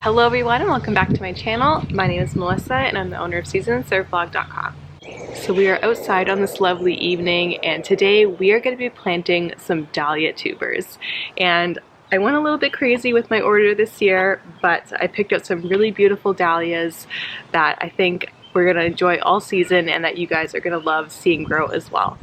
Hello everyone and welcome back to my channel. My name is Melissa and I'm the owner of SeasonSurfBlog.com. So we are outside on this lovely evening and today we are going to be planting some dahlia tubers. And I went a little bit crazy with my order this year, but I picked out some really beautiful dahlias that I think we're going to enjoy all season and that you guys are going to love seeing grow as well.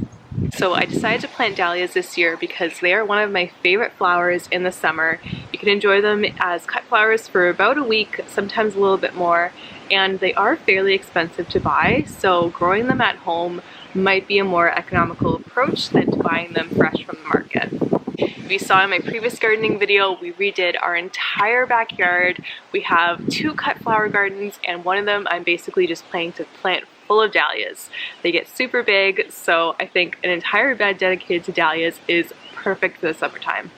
So I decided to plant dahlias this year because they are one of my favorite flowers in the summer. You can enjoy them as cut flowers for about a week, sometimes a little bit more, and they are fairly expensive to buy, so growing them at home might be a more economical approach than buying them fresh from the market. If you saw in my previous gardening video, we redid our entire backyard. We have 2 cut flower gardens and one of them I'm basically just planning to plant full of dahlias. They get super big, so I think an entire bed dedicated to dahlias is perfect for the summertime.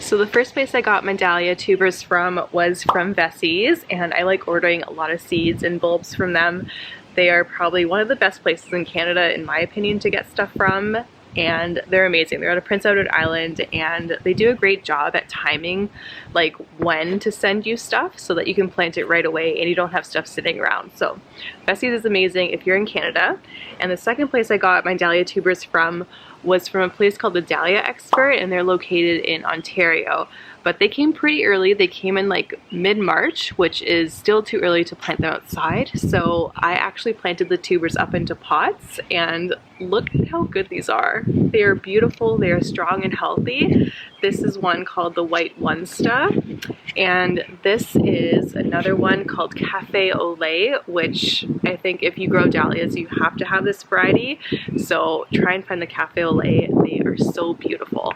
So the first place I got my dahlia tubers from was from Vessie's, and I like ordering a lot of seeds and bulbs from them. They are probably one of the best places in Canada, in my opinion, to get stuff from. And they're amazing. They're out of Prince Edward Island and they do a great job at timing like when to send you stuff so that you can plant it right away and you don't have stuff sitting around. So Bessie's is amazing if you're in Canada. And the second place I got my dahlia tubers from was from a place called the Dahlia Expert, and they're located in Ontario. But they came pretty early. They came in like mid-March, which is still too early to plant them outside. So I actually planted the tubers up into pots and look at how good these are. They are beautiful, they are strong and healthy. This is one called the White One-Sta, and this is another one called Cafe au Lait, which I think if you grow dahlias, you have to have this variety. So try and find the Cafe au Lait, they are so beautiful.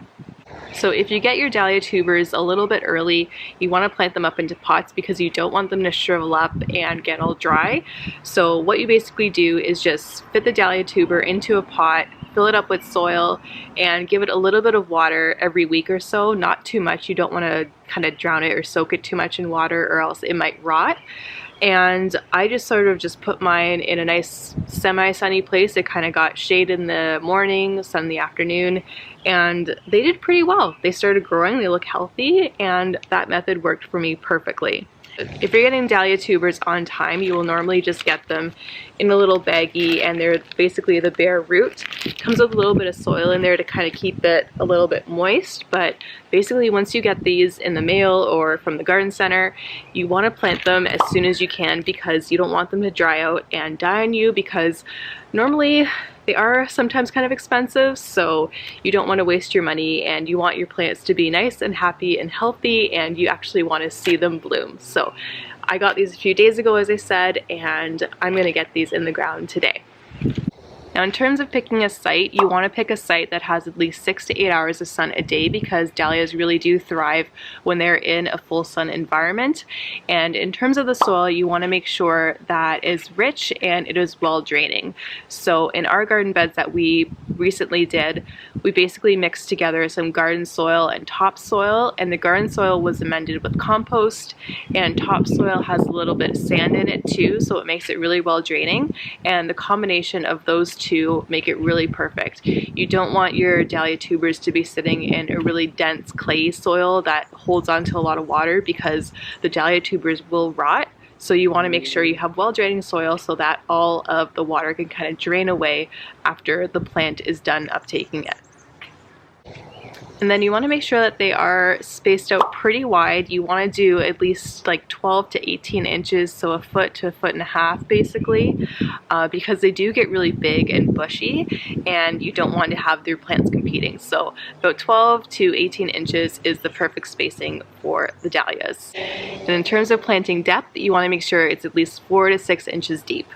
So if you get your dahlia tubers a little bit early, you want to plant them up into pots because you don't want them to shrivel up and get all dry. So what you basically do is just fit the dahlia tuber into a pot, fill it up with soil, and give it a little bit of water every week or so, not too much. You don't want to kind of drown it or soak it too much in water or else it might rot. And I just sort of just put mine in a nice semi-sunny place. It kind of got shade in the morning, sun in the afternoon, and they did pretty well. They started growing, they look healthy, and that method worked for me perfectly. If you're getting dahlia tubers on time, you will normally just get them in a little baggie, and they're basically the bare root. It comes with a little bit of soil in there to kind of keep it a little bit moist, but basically once you get these in the mail or from the garden center, you want to plant them as soon as you can because you don't want them to dry out and die on you, because normally they are sometimes kind of expensive, so you don't want to waste your money and you want your plants to be nice and happy and healthy, and you actually want to see them bloom. So I got these a few days ago, as I said, and I'm going to get these in the ground today. Now in terms of picking a site, you want to pick a site that has at least 6 to 8 hours of sun a day because dahlias really do thrive when they're in a full sun environment. And in terms of the soil, you want to make sure that it's rich and it is well draining. So in our garden beds that we recently did, we basically mixed together some garden soil and topsoil, and the garden soil was amended with compost, and topsoil has a little bit of sand in it too, so it makes it really well draining, and the combination of those two make it really perfect. You don't want your dahlia tubers to be sitting in a really dense clay soil that holds onto a lot of water because the dahlia tubers will rot. So you want to make sure you have well draining soil so that all of the water can kind of drain away after the plant is done uptaking it. And then you want to make sure that they are spaced out pretty wide. You want to do at least like 12 to 18 inches, so a foot to a foot and a half basically, because they do get really big and bushy and you don't want to have their plants competing. So about 12 to 18 inches is the perfect spacing for the dahlias. And in terms of planting depth, you want to make sure it's at least 4 to 6 inches deep.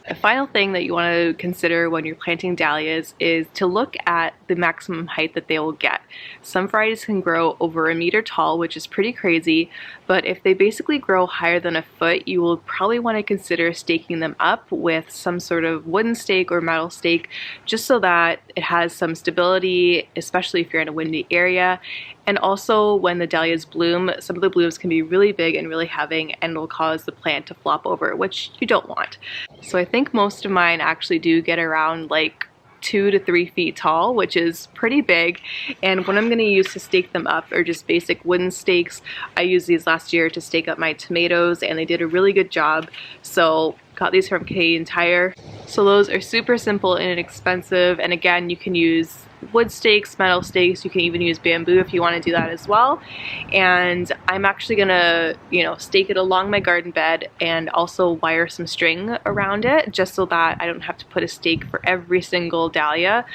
A final thing that you want to consider when you're planting dahlias is to look at the maximum height that they will get. Some varieties can grow over 1 meter tall, which is pretty crazy, but if they basically grow higher than a foot, you will probably want to consider staking them up with some sort of wooden stake or metal stake, just so that it has some stability, especially if you're in a windy area. And also when the dahlias bloom, some of the blooms can be really big and really heavy and will cause the plant to flop over, which you don't want. So I think most of mine actually do get around like 2 to 3 feet tall, which is pretty big. And what I'm going to use to stake them up are just basic wooden stakes. I used these last year to stake up my tomatoes and they did a really good job. So got these from Canadian Tire. So those are super simple and inexpensive, and again, you can use wood stakes, metal stakes, you can even use bamboo if you want to do that as well. And I'm actually gonna, stake it along my garden bed and also wire some string around it just so that I don't have to put a stake for every single dahlia.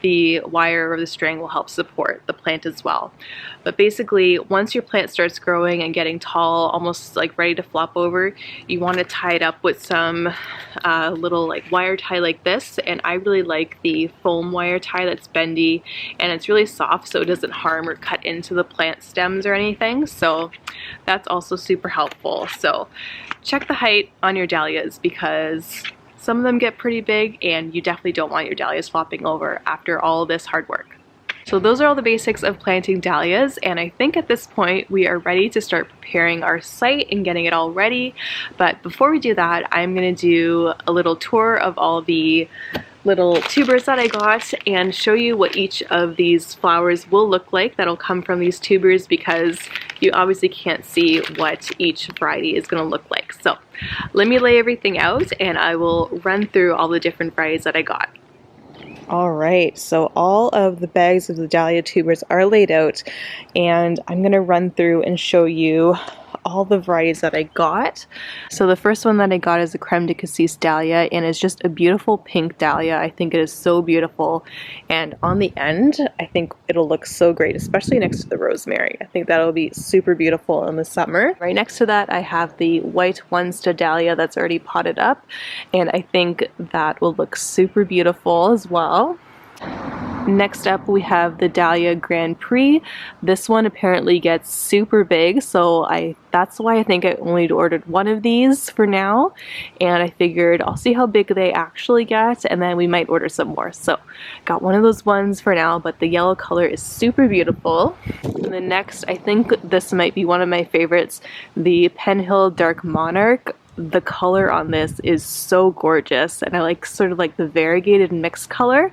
The wire or the string will help support the plant as well. But basically, once your plant starts growing and getting tall, almost like ready to flop over, you want to tie it up with some little like wire tie like this. And I really like the foam wire tie that's bendy and it's really soft, so it doesn't harm or cut into the plant stems or anything. So that's also super helpful. So check the height on your dahlias because some of them get pretty big and you definitely don't want your dahlias flopping over after all this hard work. So those are all the basics of planting dahlias, and I think at this point we are ready to start preparing our site and getting it all ready. But before we do that, I'm going to do a little tour of all the little tubers that I got and show you what each of these flowers will look like that'll come from these tubers, because you obviously can't see what each variety is going to look like. So let me lay everything out and I will run through all the different varieties that I got. Alright, so all of the bags of the dahlia tubers are laid out and I'm going to run through and show you all the varieties that I got. So the first one that I got is a creme de cassis dahlia, and it's just a beautiful pink dahlia. I think it is so beautiful, and on the end I think it'll look so great, especially next to the rosemary. I think that'll be super beautiful in the summer. Right next to that I have the white one-stud dahlia that's already potted up, and I think that will look super beautiful as well. Next up we have the Dahlia Grand Prix. This one apparently gets super big, so that's why I think I only ordered one of these for now, and I figured I'll see how big they actually get and then we might order some more. So got one of those ones for now, but the yellow color is super beautiful. And then next, I think this might be one of my favorites, the Penhill Dark Monarch. The color on this is so gorgeous, and I like sort of like the variegated mixed color.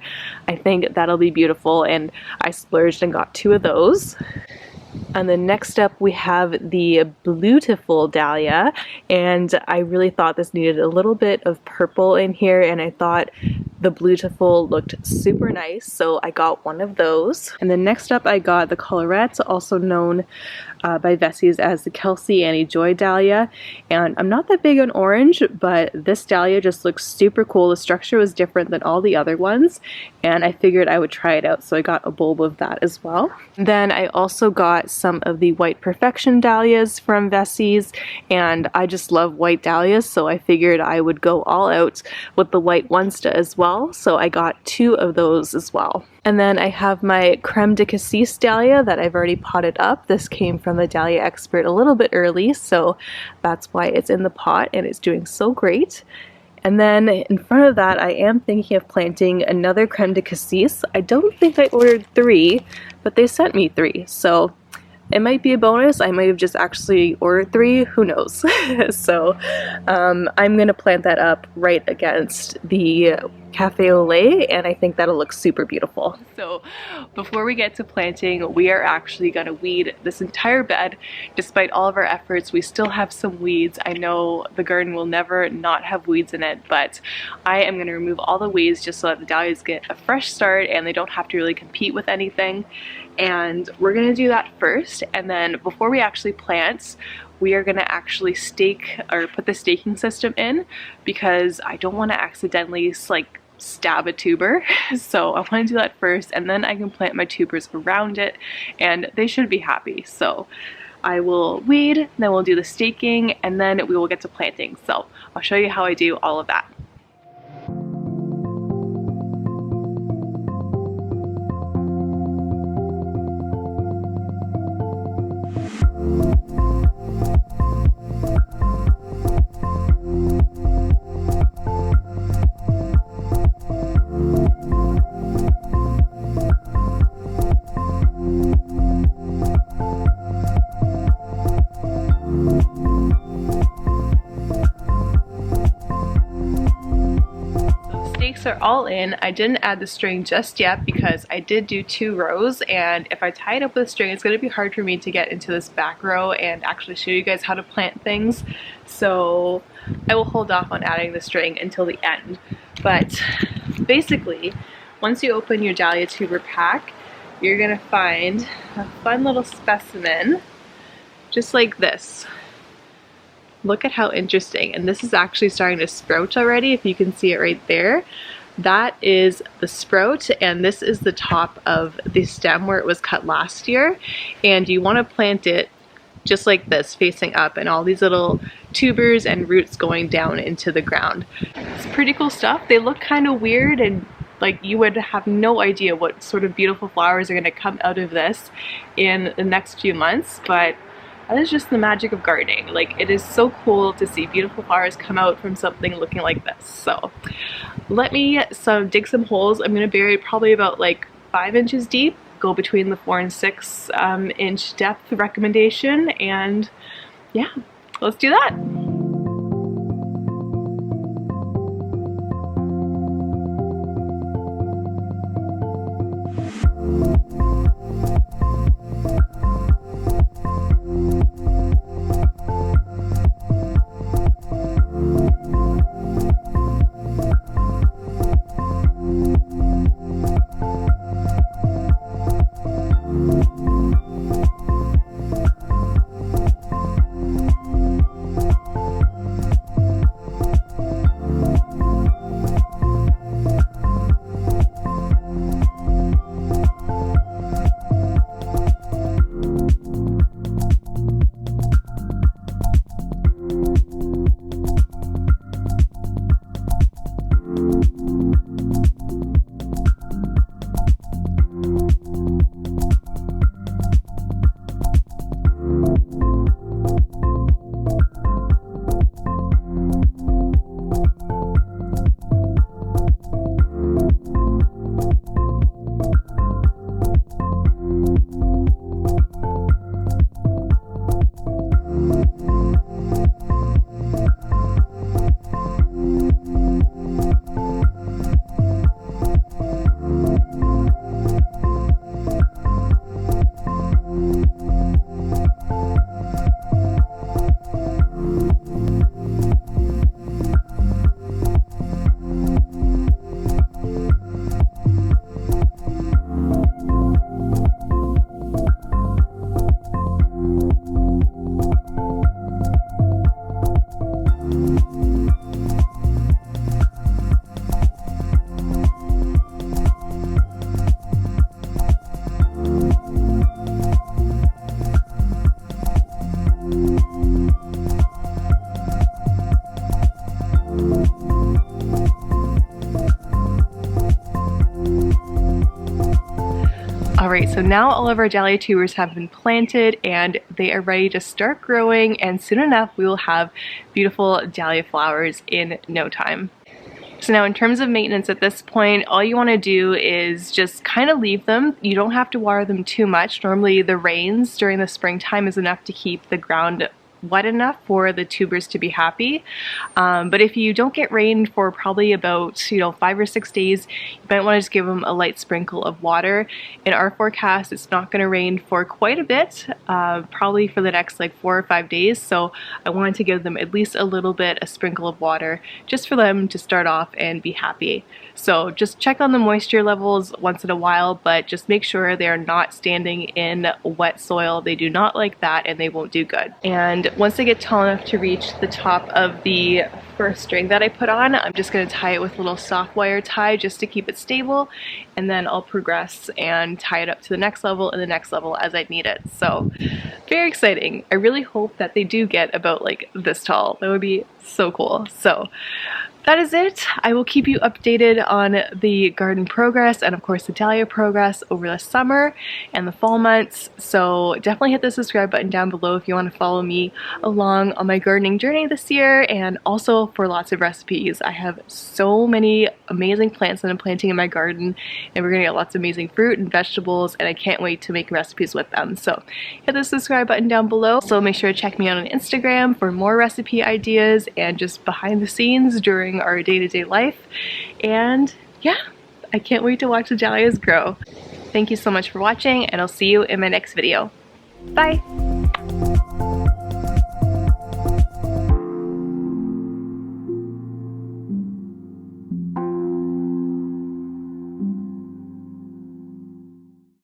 I think that'll be beautiful, and I splurged and got 2 of those. And then next up we have the Beautiful Dahlia, and I really thought this needed a little bit of purple in here, and I thought the Beautiful looked super nice, so I got one of those. And then next up I got the Colorette, also known by Vessies as the Kelsey Annie Joy Dahlia, and I'm not that big on orange, but this dahlia just looks super cool. The structure was different than all the other ones, and I figured I would try it out, so I got a bulb of that as well. Then I also got some of the White Perfection dahlias from Vessies, and I just love white dahlias, so I figured I would go all out with the white one-stud as well, so I got 2 of those as well. And then I have my Creme de Cassis dahlia that I've already potted up. This came from the Dahlia Expert a little bit early, so that's why it's in the pot and it's doing so great. And then in front of that, I am thinking of planting another Creme de Cassis. I don't think I ordered 3, but they sent me 3, so it might be a bonus. I might have just actually ordered 3, who knows. So I'm gonna plant that up right against the Cafe au lait, and I think that'll look super beautiful. So before we get to planting, we are actually gonna weed this entire bed. Despite all of our efforts, we still have some weeds. I know the garden will never not have weeds in it, but I am gonna remove all the weeds just so that the dahlias get a fresh start and they don't have to really compete with anything. And we're gonna do that first, and then before we actually plant, we are gonna actually stake or put the staking system in, because I don't want to accidentally like stab a tuber. So I want to do that first, and then I can plant my tubers around it and they should be happy. So I will weed, then we'll do the staking, and then we will get to planting. So I'll show you how I do all of that. sticks are all in. I didn't add the string just yet because I did do 2 rows, and if I tie it up with string, it's going to be hard for me to get into this back row and actually show you guys how to plant things. So I will hold off on adding the string until the end. But basically, once you open your Dahlia tuber pack, you're going to find a fun little specimen just like this. Look at how interesting, and this is actually starting to sprout already, if you can see it right there. That is the sprout, and this is the top of the stem where it was cut last year, and you want to plant it just like this, facing up, and all these little tubers and roots going down into the ground. It's pretty cool stuff. They look kind of weird, and like you would have no idea what sort of beautiful flowers are going to come out of this in the next few months, but that is just the magic of gardening. Like, it is so cool to see beautiful flowers come out from something looking like this. So let me dig some holes. I'm going to bury it probably about like 5 inches deep, go between the 4 and 6 inch depth recommendation, and yeah, let's do that. Alright, so now all of our Dahlia tubers have been planted and they are ready to start growing, and soon enough we will have beautiful Dahlia flowers in no time. So now in terms of maintenance at this point, all you want to do is just kind of leave them. You don't have to water them too much. Normally the rains during the springtime is enough to keep the ground wet enough for the tubers to be happy. But if you don't get rain for probably about 5 or 6 days, you might want to just give them a light sprinkle of water. In our forecast, it's not going to rain for quite a bit, probably for the next like 4 or 5 days. So I wanted to give them at least a little bit, a sprinkle of water, just for them to start off and be happy. So just check on the moisture levels once in a while, but just make sure they are not standing in wet soil. They do not like that, and they won't do good. And once they get tall enough to reach the top of the first string that I put on, I'm just going to tie it with a little soft wire tie just to keep it stable, and then I'll progress and tie it up to the next level and the next level as I need it. So very exciting. I really hope that they do get about like this tall. That would be so cool. So that is it. I will keep you updated on the garden progress and of course the Dahlia progress over the summer and the fall months. So definitely hit the subscribe button down below if you want to follow me along on my gardening journey this year, and also for lots of recipes. I have so many amazing plants that I'm planting in my garden, and we're gonna get lots of amazing fruit and vegetables, and I can't wait to make recipes with them. So hit the subscribe button down below. So make sure to check me out on Instagram for more recipe ideas and just behind the scenes during during our day-to-day life. And yeah, I can't wait to watch the dahlias grow. Thank you so much for watching, and I'll see you in my next video. Bye!